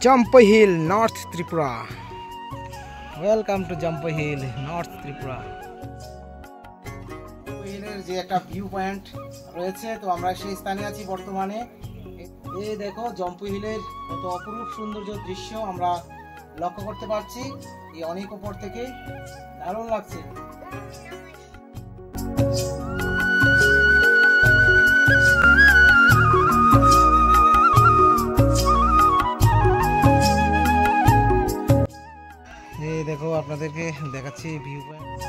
Jampai Hill, North Tripura. Welcome to Jampai Hill, North Tripura. হিলের যে একটা view point রয়েছে, তো আমরা সেই স্থানে আছি বর্তমানে। এই দেখো জম্পুই হিলের কত অপরূপ সৌন্দর্য দৃশ্য আমরা লক্ষ্য করতে পারছি এই অনেক উপর থেকে। দারুণ লাগছে। এই দেখো আপনাদেরকে দেখাচ্ছি ভিউ পয়েন্ট।